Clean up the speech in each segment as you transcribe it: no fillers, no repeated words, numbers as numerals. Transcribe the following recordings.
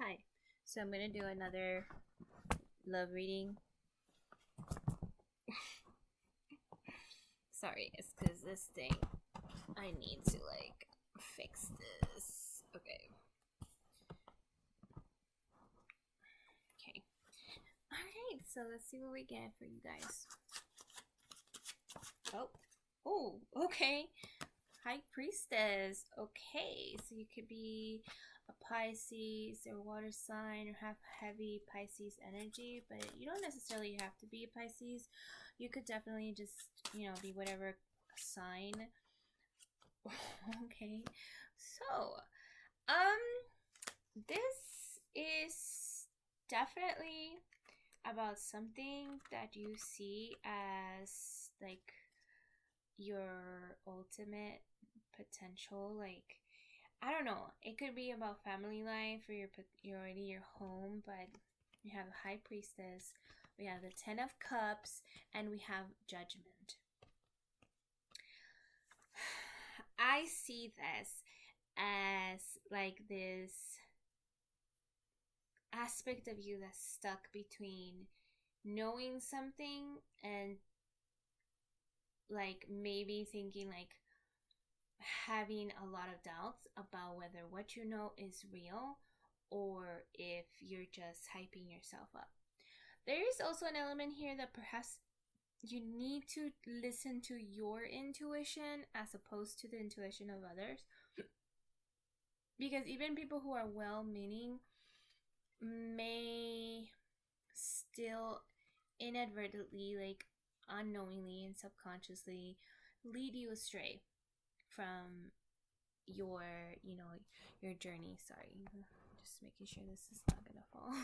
Hi. So I'm gonna do another love reading. Sorry, it's because this thing, I need to fix this. Okay. Okay. Alright, so let's see what we get for you guys. Oh, okay. High Priestess. Okay, so you could be a Pisces or water sign or have heavy Pisces energy, but you don't necessarily have to be a Pisces. You could definitely just, be whatever sign. Okay. So, this is definitely about something that you see as like your ultimate potential. Like, I don't know, it could be about family life or your home, but we have a High Priestess, we have the Ten of Cups, and we have Judgment. I see this as like this aspect of you that's stuck between knowing something and like maybe thinking like having a lot of doubts about whether what you know is real or if you're just hyping yourself up. There is also an element here that perhaps you need to listen to your intuition as opposed to the intuition of others. Because even people who are well meaning may still inadvertently, like unknowingly and subconsciously, lead you astray from your your journey. Sorry, just making sure this is not gonna fall.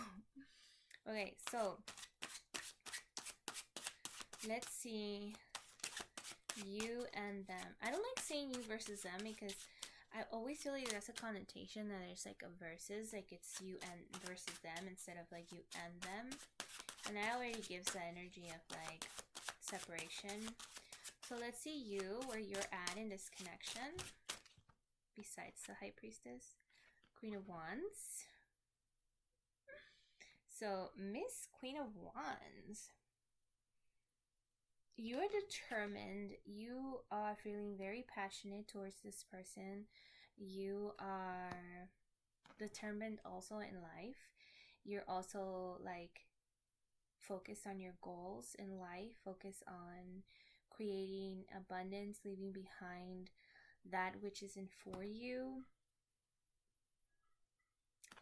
Okay, so let's see you and them. I don't like saying you versus them because I always feel like that's a connotation that there's like a versus, like it's you and versus them instead of like you and them, and that already gives the energy of like separation. So let's see you, where you're at in this connection besides the High Priestess. Queen of Wands. So Miss Queen of Wands, you are determined. You are feeling very passionate towards this person. You are determined also in life. You're also like focused on your goals in life, focus on creating abundance, leaving behind that which isn't for you,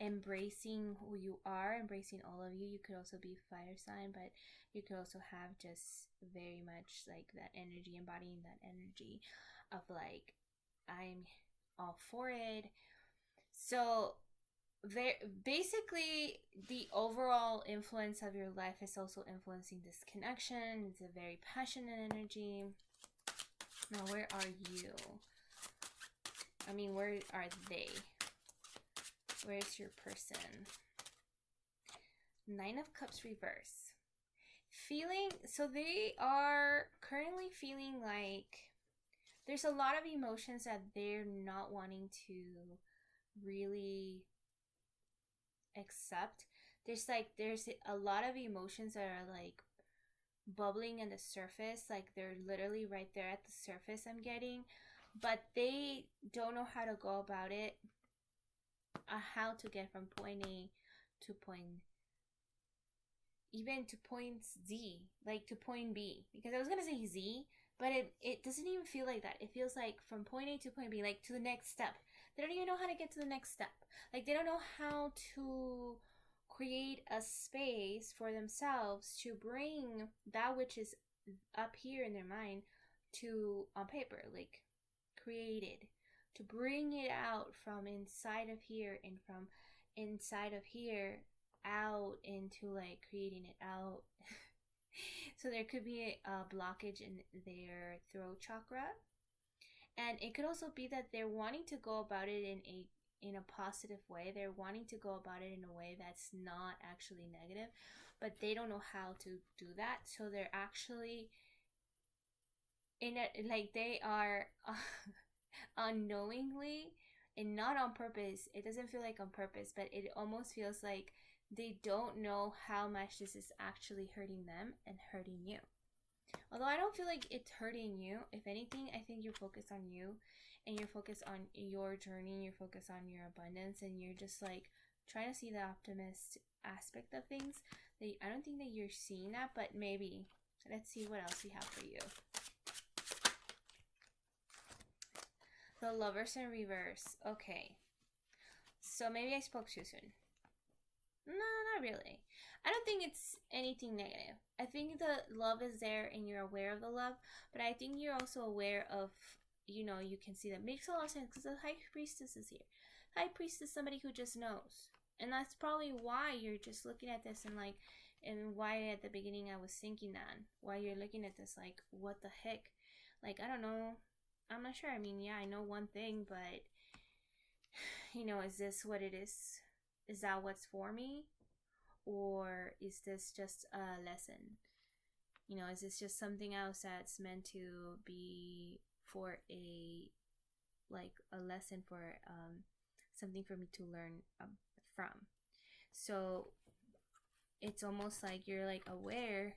embracing who you are, embracing all of you. You could also be fire sign, but you could also have just very much like that energy, embodying that energy of like, I'm all for it. So there, basically the overall influence of your life is also influencing this connection. It's a very passionate energy. Now where are you? I mean, where are they? Where's your person? Nine of Cups reverse. So they are currently feeling like there's a lot of emotions that they're not wanting to really accept. There's a lot of emotions that are like bubbling in the surface, like they're literally right there at the surface, I'm getting, but they don't know how to go about it, how to get from point A to point, even to point Z, like to point B, because I was gonna say Z, but it doesn't even feel like that. It feels like from point A to point B, like to the next step. They don't even know how to get to the next step. Like they don't know how to create a space for themselves to bring that which is up here in their mind to on paper, like created, to bring it out from inside of here and from inside of here out into like creating it out. So there could be a blockage in their throat chakra, and it could also be that they're wanting to go about it in a positive way. They're wanting to go about it in a way that's not actually negative, but they don't know how to do that. So they're actually in it, like they are unknowingly and not on purpose. It doesn't feel like on purpose, but it almost feels like they don't know how much this is actually hurting them and hurting you. Although I don't feel like it's hurting you. If anything, I think you're focused on you, and you're focused on your journey, you're focused on your abundance, and you're just like trying to see the optimist aspect of things. I don't think that you're seeing that, but maybe. Let's see what else we have for you. The Lovers in reverse. Okay. So maybe I spoke too soon. No, not really. I don't think it's anything negative. I think the love is there and you're aware of the love, but I think you're also aware of, you can see that. Makes a lot of sense because the High Priestess is here. High Priestess is somebody who just knows. And that's probably why you're just looking at this and why at the beginning I was thinking that. Why you're looking at this like, what the heck? Like, I don't know. I'm not sure. I mean, yeah, I know one thing, but, is this what it is? Is that what's for me? Or is this just a lesson? Is this just something else that's meant to be for a lesson, for something for me to learn from? So it's almost like you're like aware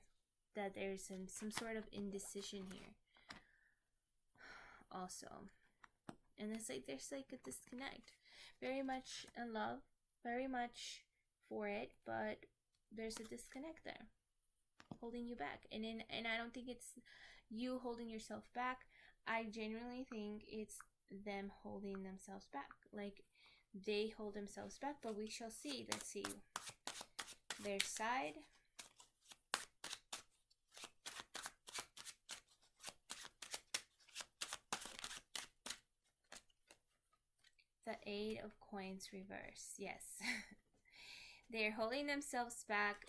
that there's some sort of indecision here also. And it's like there's like a disconnect. Very much in love, very much for it, but there's a disconnect there, holding you back. And I don't think it's you holding yourself back. I genuinely think it's them holding themselves back. Like they hold themselves back, but we shall see. Let's see their side. The Eight of Coins reverse. Yes. They're holding themselves back.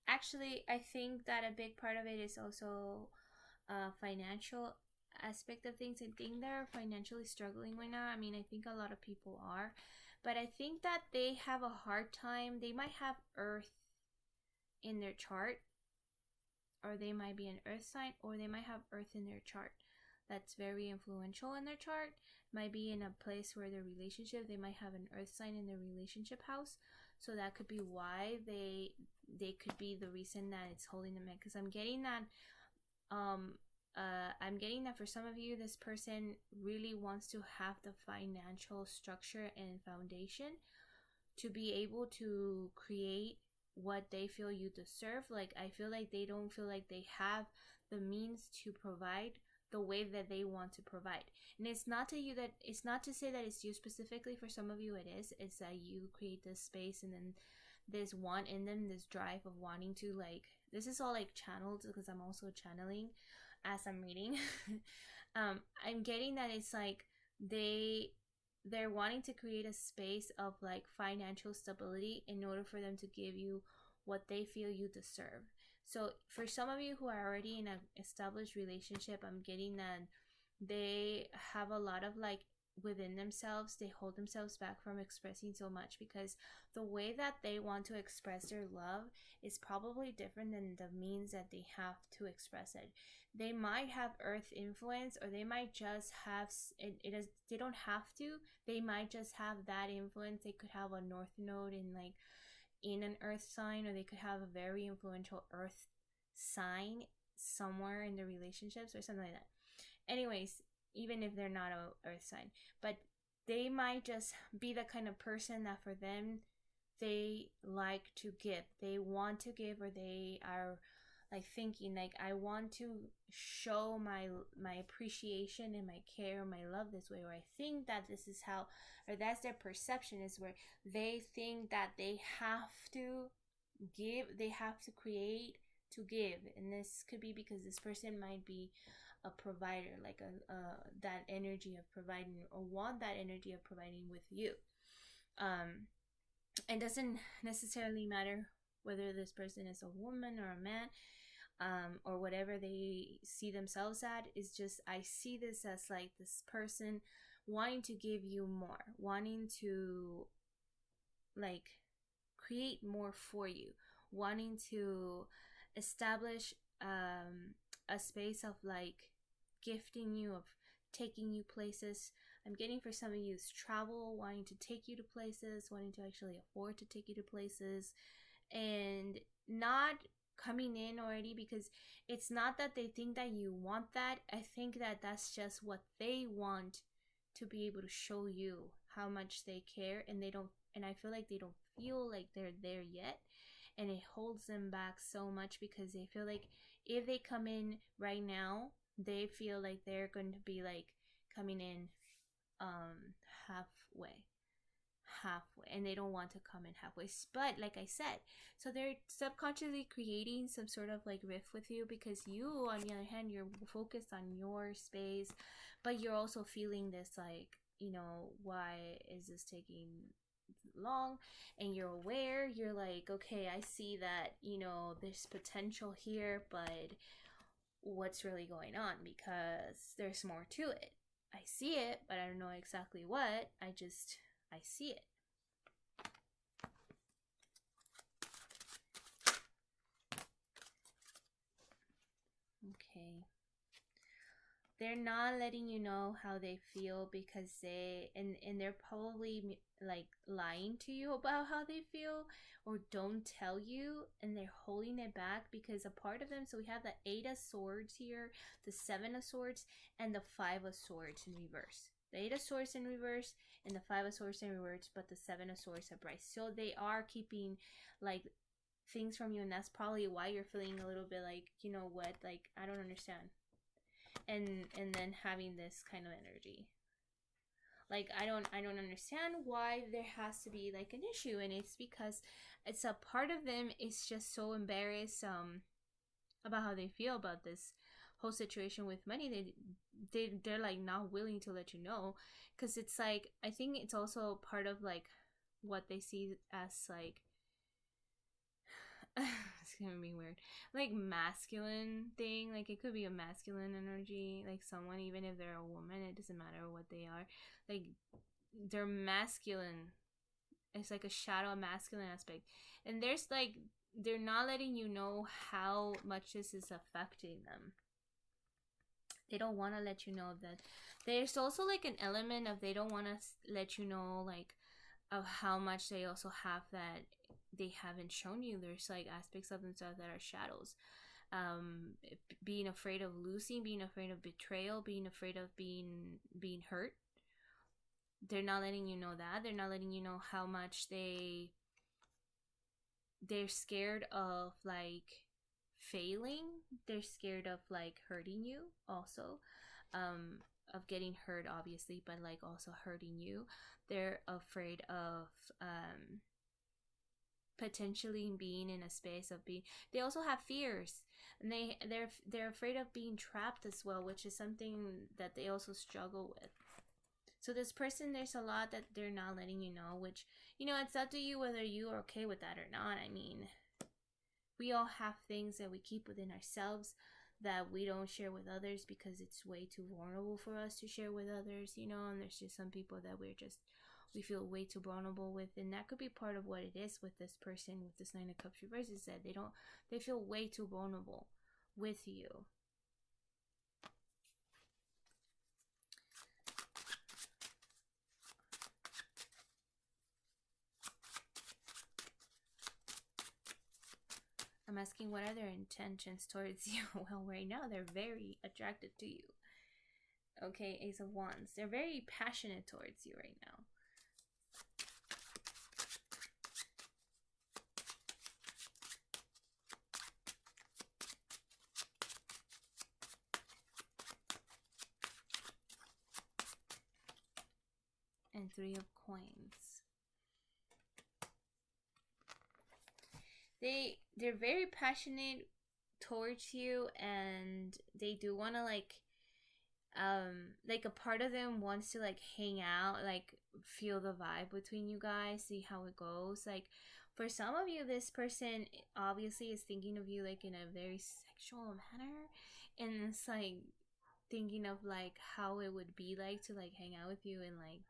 Actually, I think that a big part of it is also financial aspect of things. I think they're financially struggling right now. I mean, I think a lot of people are. But I think that they have a hard time. They might have Earth in their chart. Or they might be an Earth sign. Or they might have Earth in their chart. That's very influential in their chart. Might be in a place where their relationship, they might have an Earth sign in their relationship house. So that could be why they could be the reason that it's holding them in. Because I'm getting that for some of you, this person really wants to have the financial structure and foundation to be able to create what they feel you deserve. Like I feel like they don't feel like they have the means to provide the way that they want to provide. And it's not to say that it's you specifically. For some of you it is. It's that you create this space and then this want in them, this drive of wanting to, like, this is all like channeled because I'm also channeling as I'm reading. I'm getting that it's like they're wanting to create a space of like financial stability in order for them to give you what they feel you deserve. So for some of you who are already in an established relationship, I'm getting that they have a lot of like within themselves, they hold themselves back from expressing so much because the way that they want to express their love is probably different than the means that they have to express it. They might have Earth influence, or they might just have they don't have to. They might just have that influence. They could have a North Node in an Earth sign, or they could have a very influential Earth sign somewhere in their relationships or something like that. Anyways, even if they're not a Earth sign, but they might just be the kind of person that for them, they like to give. They want to give, or they are like thinking like, I want to show my appreciation and my care, my love this way, or I think that this is how, or that's their perception, is where they think that they have to give, they have to create to give. And this could be because this person might be a provider, like that energy of providing, or want that energy of providing with you. It doesn't necessarily matter whether this person is a woman or a man, or whatever they see themselves at. Is just, I see this as like this person wanting to give you more, wanting to like create more for you, wanting to establish a space of like gifting you, of taking you places, I'm getting for some of you is travel, wanting to take you to places, wanting to actually afford to take you to places, and not coming in already, because it's not that they think that you want that. I think that that's just what they want, to be able to show you how much they care, and they don't, and I feel like they don't feel like they're there yet, and it holds them back so much, because they feel like if they come in right now, they feel like they're going to be like coming in halfway, and they don't want to come in halfway. But like I said, so they're subconsciously creating some sort of like rift with you, because you, on the other hand, you're focused on your space, but you're also feeling this like, why is this taking long? And you're aware, you're like, okay, I see that, there's potential here, but what's really going on? Because there's more to it. I see it, but I don't know exactly what. I see it. Okay. They're not letting you know how they feel, because and they're probably like lying to you about how they feel, or don't tell you, and they're holding it back because a part of them. So we have the 8 of Swords here, the 7 of Swords, and the 5 of Swords in reverse. The 8 of Swords in reverse and the 5 of Swords in reverse, but the 7 of Swords upright. So they are keeping like things from you, and that's probably why you're feeling a little bit like, what, like, I don't understand. And then having this kind of energy, like, I don't understand why there has to be like an issue, and it's because it's a part of them is just so embarrassed about how they feel about this whole situation with money. They're like not willing to let you know, because it's like, I think it's also part of like what they see as like it's gonna be weird, like masculine thing. Like, it could be a masculine energy, like someone, even if they're a woman, it doesn't matter what they are, like they're masculine. It's like a shadow masculine aspect, and there's like, they're not letting you know how much this is affecting them. They don't want to let you know that. There's also like an element of, they don't want to let you know like of how much they also have that they haven't shown you. There's like aspects of themselves that are shadows. Being afraid of losing, being afraid of betrayal, being afraid of being hurt. They're not letting you know that. They're not letting you know how much they're scared of like failing. They're scared of like hurting you also, of getting hurt, obviously, but like also hurting you. They're afraid of potentially being in a space of being. They also have fears, and they're afraid of being trapped as well, which is something that they also struggle with. So this person, there's a lot that they're not letting you know, which, it's up to you whether you are okay with that or not. I mean, we all have things that we keep within ourselves that we don't share with others, because it's way too vulnerable for us to share with others, and there's just some people that we feel way too vulnerable with, and that could be part of what it is with this person, with this 9 of Cups reverse, is that they feel way too vulnerable with you. I'm asking, what are their intentions towards you? Well, right now, they're very attracted to you. Okay, Ace of Wands. They're very passionate towards you right now. And 3 of Coins. They're very passionate towards you, and they do want to like a part of them wants to like hang out, like feel the vibe between you guys, see how it goes. Like, for some of you, this person obviously is thinking of you like in a very sexual manner, and it's like thinking of like how it would be like to like hang out with you, and like,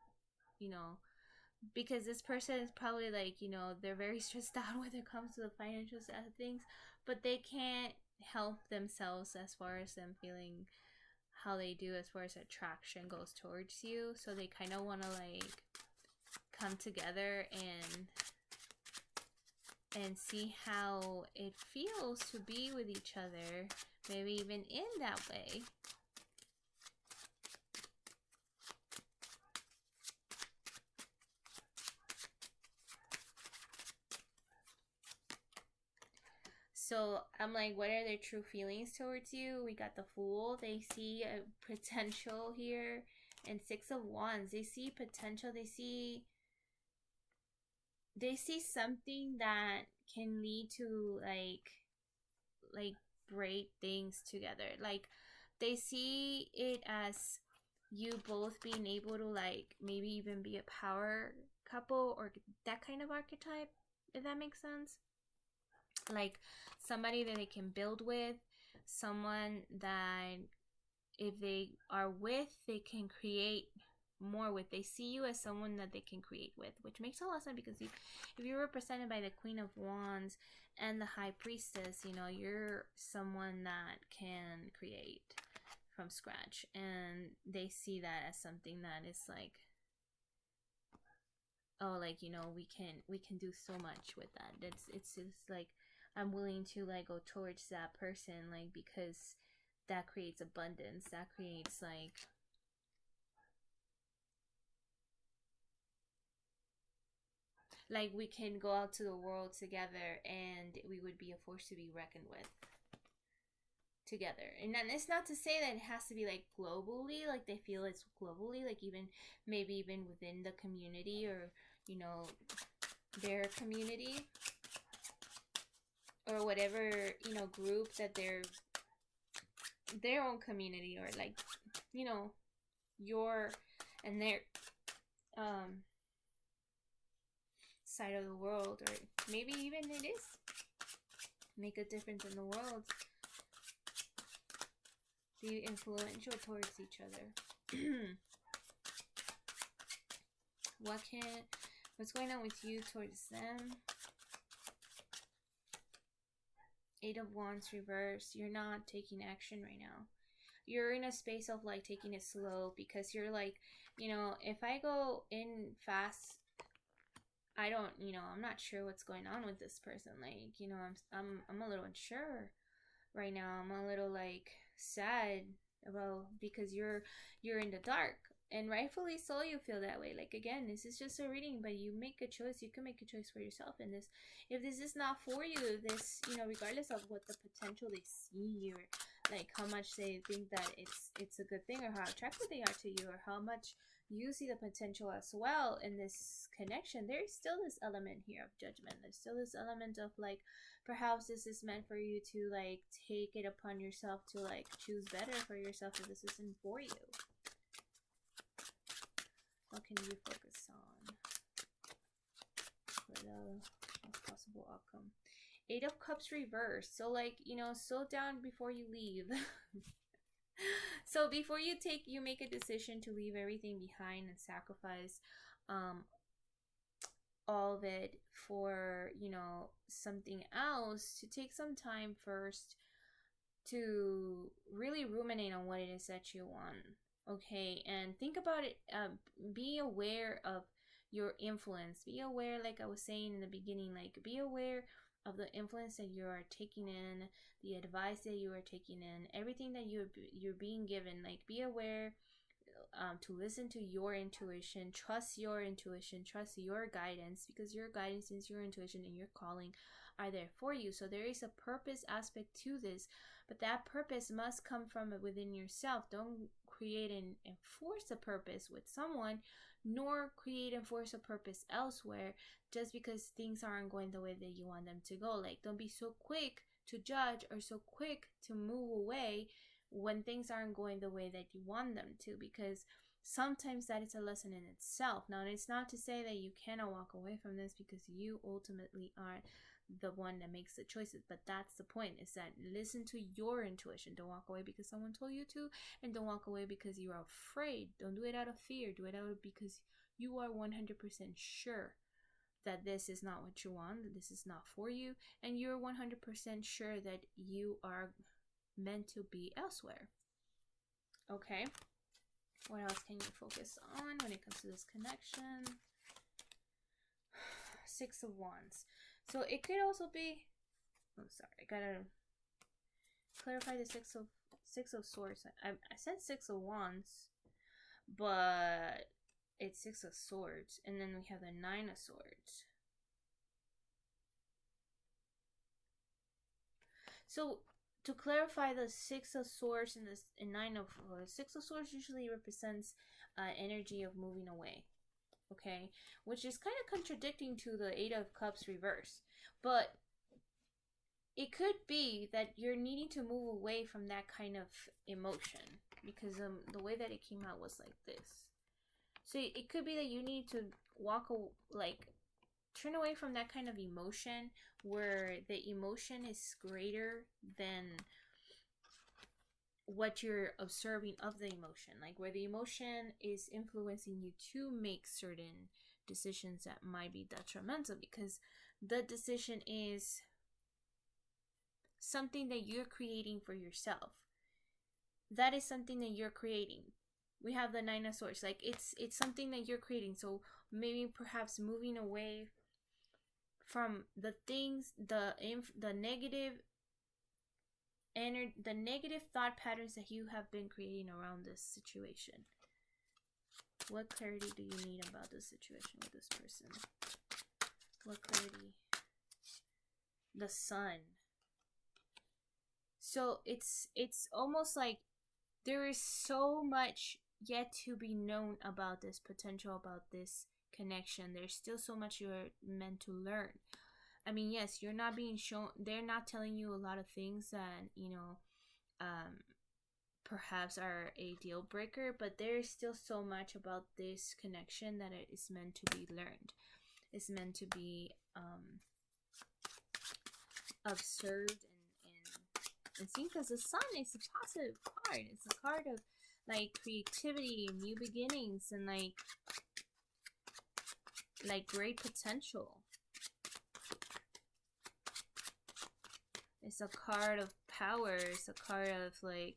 because this person is probably like, they're very stressed out when it comes to the financial side of things, but they can't help themselves as far as them feeling how they do as far as attraction goes towards you. So they kind of want to like come together and see how it feels to be with each other, maybe even in that way. So I'm like, what are their true feelings towards you? We got the Fool. They see a potential here. And Six of Wands. They see potential. They see something that can lead to like great things together. Like they see it as you both being able to like maybe even be a power couple or that kind of archetype, if that makes sense. Like somebody that they can build with, someone that if they are with, they can create more with. They see you as someone that they can create with, which makes a lot of sense because if you're represented by the Queen of Wands and the High Priestess, you know, you're someone that can create from scratch, and they see that as something that is like, oh, like, you know, we can do so much with that. It's just like I'm willing to like go towards that person, like, because that creates abundance, that creates like we can go out to the world together and we would be a force to be reckoned with together. And then it's not to say that it has to be like globally, like they feel it's globally, like even maybe even within the community or, you know, their community or whatever, you know, group that they're their own community, or like, you know, your and their side of the world, or maybe even it is make a difference in the world, be influential towards each other. What's going on with you towards them? Eight of Wands reverse. You're not taking action right now. You're in a space of like taking it slow because you're like, you know, if I go in fast, I don't, you know, I'm not sure what's going on with this person. Like, you know, I'm a little unsure right now. I'm a little like sad about because you're in the dark, and rightfully so. You feel that way. Like, again, this is just a reading, but you make a choice. You can make a choice for yourself in this. If this is not for you, this, you know, regardless of what the potential they see, or like how much they think that it's a good thing, or how attractive they are to you, or how much you see the potential as well in this connection, there's still this element here of judgment. There's still this element of like, perhaps this is meant for you to like take it upon yourself to like choose better for yourself if this isn't for you. What can you focus on for the possible outcome? Eight of Cups reversed. So like, you know, slow down before you leave. So before you make a decision to leave everything behind and sacrifice all of it for, you know, something else, to take some time first to really ruminate on what it is that you want. Okay, and think about it. Be aware of your influence. Be aware, like I was saying in the beginning, like be aware of the influence that you are taking in, the advice that you are taking in, everything that you're being given. Like, be aware to listen to your intuition, trust your intuition, trust your guidance, because your guidance is your intuition and your calling are there for you. So there is a purpose aspect to this, but that purpose must come from within yourself. Don't create and enforce a purpose with someone, nor create and force a purpose elsewhere just because things aren't going the way that you want them to go. Like, don't be so quick to judge or so quick to move away when things aren't going the way that you want them to, because sometimes that is a lesson in itself. Now, it's not to say that you cannot walk away from this, because you ultimately are the one that makes the choices, but that's the point, is that listen to your intuition. Don't walk away because someone told you to, and don't walk away because you're afraid. Don't do it out of fear. Do it out because you are 100% sure that this is not what you want, that this is not for you, and you're 100% sure that you are meant to be elsewhere. Okay. What else can you focus on when it comes to this connection? Six of Wands. So it could also be, oh sorry, I gotta clarify the Six of Swords. I said Six of Wands, but it's Six of Swords, and then we have the Nine of Swords. So to clarify, the Six of Swords and the Nine of Six of Swords usually represents energy of moving away, okay, which is kind of contradicting to the Eight of Cups reverse, but it could be that you're needing to move away from that kind of emotion, because the way that it came out was like this. So it could be that you need to turn away from that kind of emotion where the emotion is greater than what you're observing of the emotion, like where the emotion is influencing you to make certain decisions that might be detrimental, because the decision is something that you're creating for yourself. That is something that you're creating. We have the Nine of Swords, like it's something that you're creating. So maybe perhaps moving away from the things, the negative the negative thought patterns that you have been creating around this situation. What clarity do you need about this situation with this person? What clarity? The Sun. So it's almost like there is so much yet to be known about this potential, about this connection. There's still so much you're meant to learn. I mean, yes, you're not being shown, they're not telling you a lot of things that, perhaps are a deal breaker, but there is still so much about this connection that it is meant to be learned. It's meant to be observed and seen, because the Sun is a positive card. It's a card of like creativity, new beginnings, and like great potential. It's a card of power. It's a card of like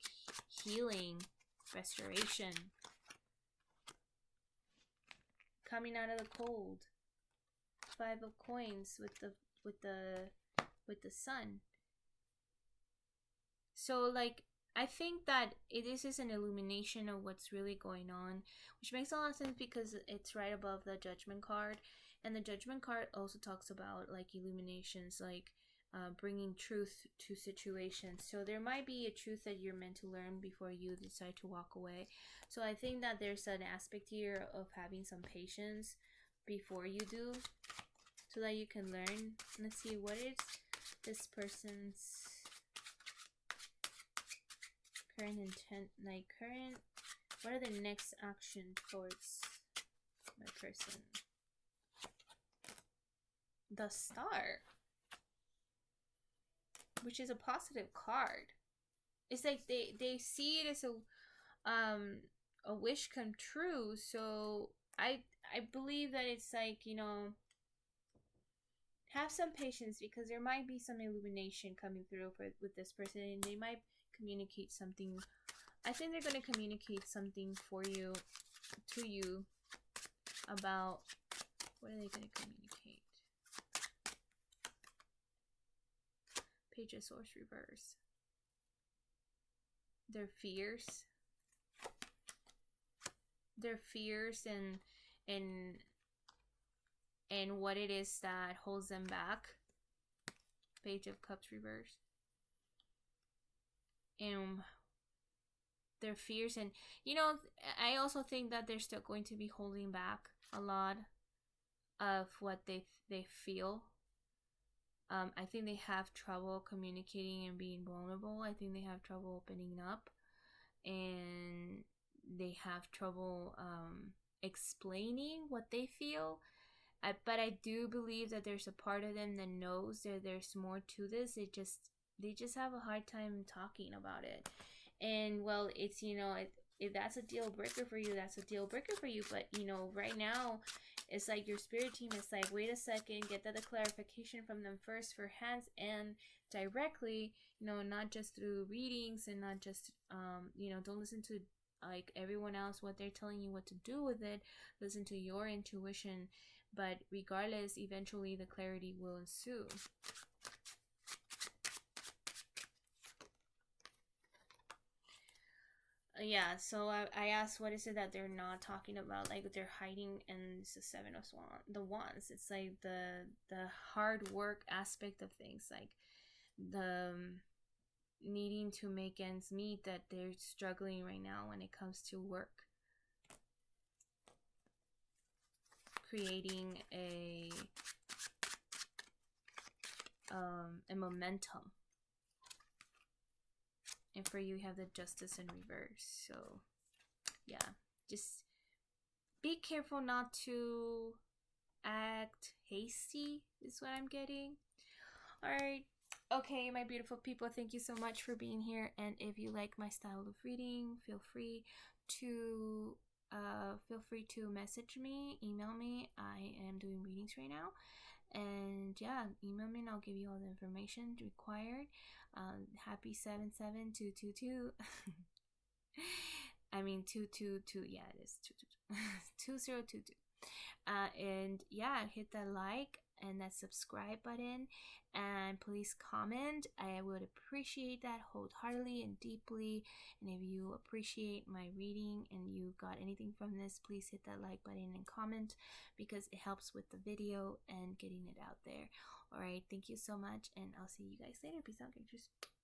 healing, restoration, coming out of the cold. Five of Coins with the Sun. So like I think that this is an illumination of what's really going on, which makes a lot of sense because it's right above the Judgment card, and the Judgment card also talks about like illuminations, like bringing truth to situations. So there might be a truth that you're meant to learn before you decide to walk away. So I think that there's an aspect here of having some patience before you do, so that you can learn. Let's see, what is this person's current intent, what are the next actions towards my person? The Star, which is a positive card. It's like they see it as a wish come true. So I believe that it's like, have some patience, because there might be some illumination coming through with this person, and they might communicate something. I think they're going to communicate something for you, to you, about what are they going to communicate. Page of Swords reverse. Their fears and what it is that holds them back. Page of Cups reverse. And their fears, and I also think that they're still going to be holding back a lot of what they feel. I think they have trouble communicating and being vulnerable. I think they have trouble opening up, and they have trouble explaining what they feel. But I do believe that there's a part of them that knows that there's more to this. They just have a hard time talking about it. And well, it's, if that's a deal breaker for you, that's a deal breaker for you. But right now, it's like your spirit team is like, wait a second, get the clarification from them first, for hands and directly, not just through readings, and not just don't listen to like everyone else, what they're telling you what to do with it. Listen to your intuition, but regardless, eventually the clarity will ensue. Yeah, so I asked, what is it that they're not talking about, like they're hiding, and it's the seven of the wands. It's like the hard work aspect of things, like the needing to make ends meet, that they're struggling right now when it comes to work, creating a momentum. And for you have the justice in reverse. So yeah, just be careful not to act hasty is what I'm getting. All right. Okay, my beautiful people, thank you so much for being here. And if you like my style of reading, feel free to message me, email me. I am doing readings right now. And yeah, email me and I'll give you all the information required. Happy 77222. I mean 222. Yeah, it is 222. 2022. And yeah, hit that like and that subscribe button, and please comment. I would appreciate that wholeheartedly and deeply. And if you appreciate my reading and you got anything from this, please hit that like button and comment, because it helps with the video and getting it out there. All right, thank you so much, and I'll see you guys later. Peace out, guys.